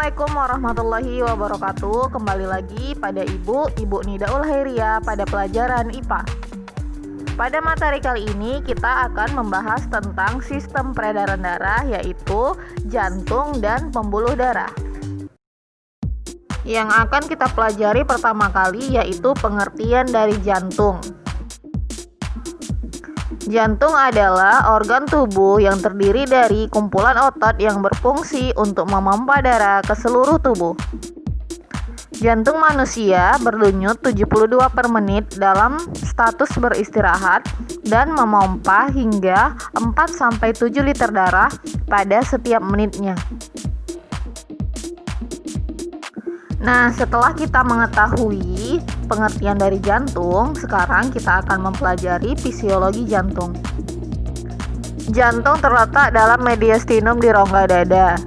Assalamualaikum warahmatullahi wabarakatuh. Kembali lagi pada Ibu Nidaul Khairia pada pelajaran IPA. Pada materi kali ini kita akan membahas tentang sistem peredaran darah, yaitu jantung dan pembuluh darah. Yang akan kita pelajari pertama kali yaitu pengertian dari jantung. Jantung adalah organ tubuh yang terdiri dari kumpulan otot yang berfungsi untuk memompa darah ke seluruh tubuh. Jantung manusia berdenyut 72 per menit dalam status beristirahat dan memompa hingga 4-7 liter darah pada setiap menitnya. Nah, setelah kita mengetahui pengertian dari jantung, sekarang kita akan mempelajari fisiologi jantung. Jantung terletak dalam mediastinum di rongga dada.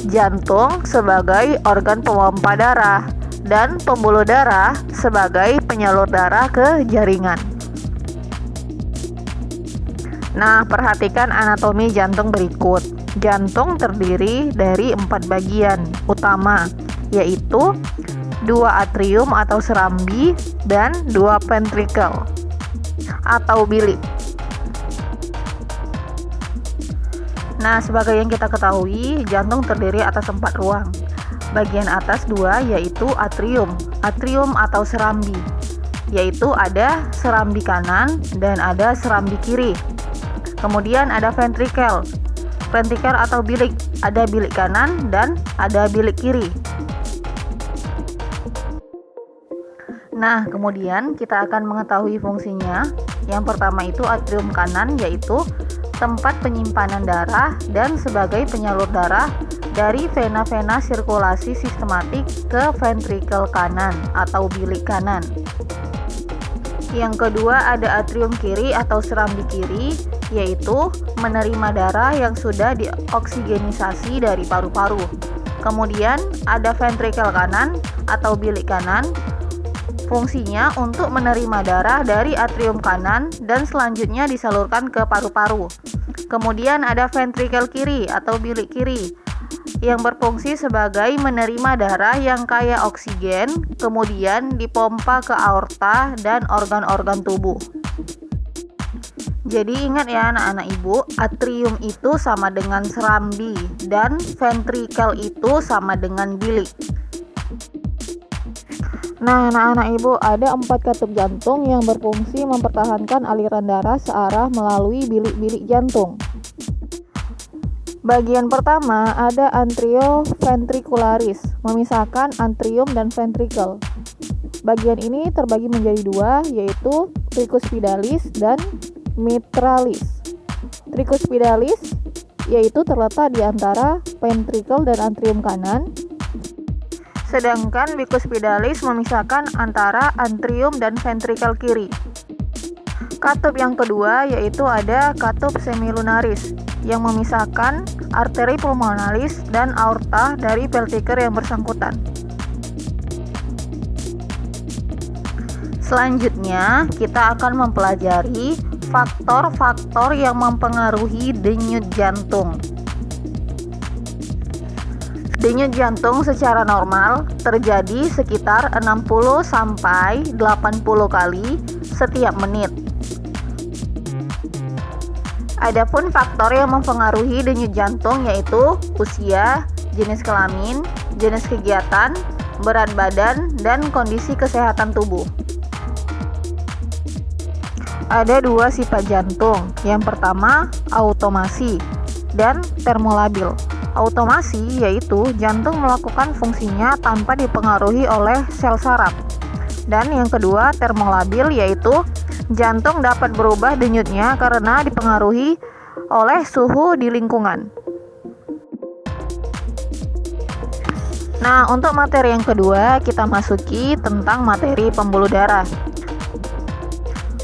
Jantung sebagai organ pemompa darah dan pembuluh darah sebagai penyalur darah ke jaringan. Nah, perhatikan anatomi jantung berikut. Jantung terdiri dari 4 bagian utama, yaitu 2 atrium atau serambi dan 2 ventricle atau bilik. Nah, sebagai yang kita ketahui, jantung terdiri atas 4 ruang. Bagian atas 2 yaitu atrium atau serambi, yaitu ada serambi kanan dan ada serambi kiri. Kemudian ada ventricle atau bilik, ada bilik kanan dan ada bilik kiri. Nah, kemudian kita akan mengetahui fungsinya. Yang pertama itu atrium kanan, yaitu tempat penyimpanan darah dan sebagai penyalur darah dari vena-vena sirkulasi sistematik ke ventricle kanan atau bilik kanan. Yang kedua ada atrium kiri atau serambi kiri, yaitu menerima darah yang sudah dioksigenisasi dari paru-paru. Kemudian ada ventricle kanan atau bilik kanan, fungsinya untuk menerima darah dari atrium kanan dan selanjutnya disalurkan ke paru-paru. Kemudian ada ventricle kiri atau bilik kiri yang berfungsi sebagai menerima darah yang kaya oksigen, kemudian dipompa ke aorta dan organ-organ tubuh. Jadi ingat ya anak-anak ibu, atrium itu sama dengan serambi dan ventricle itu sama dengan bilik. Nah, anak-anak ibu, ada 4 katup jantung yang berfungsi mempertahankan aliran darah searah melalui bilik-bilik jantung. Bagian pertama ada antrioventricularis, memisahkan atrium dan ventricle. Bagian ini terbagi menjadi 2, yaitu tricuspidalis dan mitralis. Tricuspidalis yaitu terletak di antara ventricle dan atrium kanan, sedangkan bicuspidalis memisahkan antara atrium dan ventricle kiri. Katup yang kedua yaitu ada katup semilunaris yang memisahkan arteri pulmonalis dan aorta dari pelviker yang bersangkutan. Selanjutnya, kita akan mempelajari faktor-faktor yang mempengaruhi denyut jantung. Denyut jantung secara normal terjadi sekitar 60-80 kali setiap menit. Adapun faktor yang mempengaruhi denyut jantung yaitu usia, jenis kelamin, jenis kegiatan, berat badan, dan kondisi kesehatan tubuh. Ada 2 sifat jantung. Yang pertama, automasi dan termolabil. Automasi yaitu jantung melakukan fungsinya tanpa dipengaruhi oleh sel saraf. Dan yang kedua, termolabil yaitu jantung dapat berubah denyutnya karena dipengaruhi oleh suhu di lingkungan. Nah, untuk materi yang kedua, kita masuki tentang materi pembuluh darah.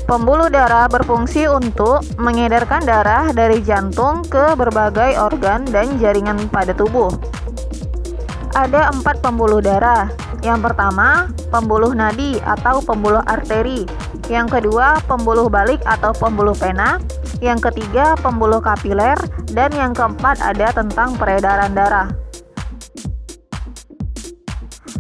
Pembuluh darah berfungsi untuk mengedarkan darah dari jantung ke berbagai organ dan jaringan pada tubuh. Ada 4 pembuluh darah. Yang pertama, pembuluh nadi atau pembuluh arteri. Yang kedua, pembuluh balik atau pembuluh vena. Yang ketiga, pembuluh kapiler. Dan yang keempat ada tentang peredaran darah.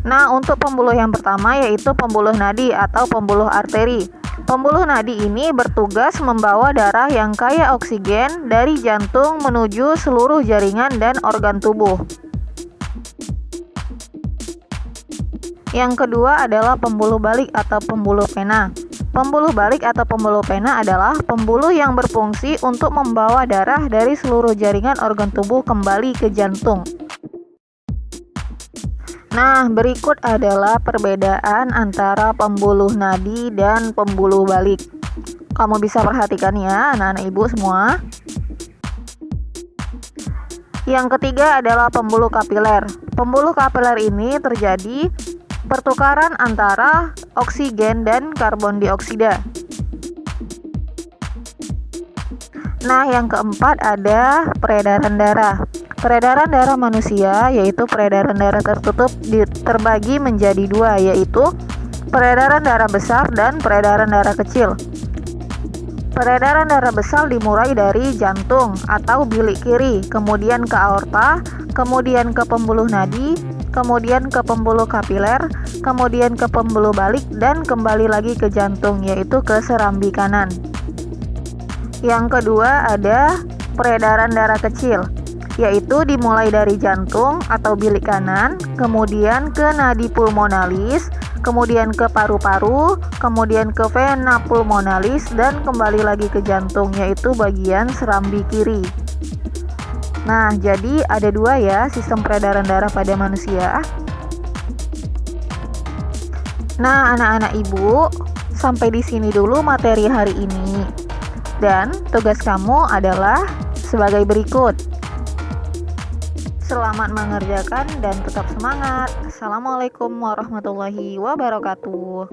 Nah, untuk pembuluh yang pertama yaitu pembuluh nadi atau pembuluh arteri. Pembuluh nadi ini bertugas membawa darah yang kaya oksigen dari jantung menuju seluruh jaringan dan organ tubuh. Yang kedua adalah pembuluh balik atau pembuluh pena. Pembuluh balik atau pembuluh pena adalah pembuluh yang berfungsi untuk membawa darah dari seluruh jaringan organ tubuh kembali ke jantung. Nah, berikut adalah perbedaan antara pembuluh nadi dan pembuluh balik. Kamu bisa perhatikan ya, anak-anak ibu semua. Yang ketiga adalah pembuluh kapiler. Pembuluh kapiler ini terjadi pertukaran antara oksigen dan karbon dioksida. Nah, yang keempat ada peredaran darah. Peredaran darah manusia yaitu peredaran darah tertutup terbagi menjadi dua, yaitu peredaran darah besar dan peredaran darah kecil. Peredaran darah besar dimulai dari jantung atau bilik kiri, kemudian ke aorta, kemudian ke pembuluh nadi, kemudian ke pembuluh kapiler, kemudian ke pembuluh balik, dan kembali lagi ke jantung, yaitu ke serambi kanan. Yang kedua ada peredaran darah kecil, yaitu dimulai dari jantung atau bilik kanan, kemudian ke nadi pulmonalis, kemudian ke paru-paru, kemudian ke vena pulmonalis, dan kembali lagi ke jantung, yaitu bagian serambi kiri. Nah, jadi ada dua ya sistem peredaran darah pada manusia. Nah, anak-anak ibu, sampai di sini dulu materi hari ini. Dan tugas kamu adalah sebagai berikut. Selamat mengerjakan dan tetap semangat. Assalamualaikum warahmatullahi wabarakatuh.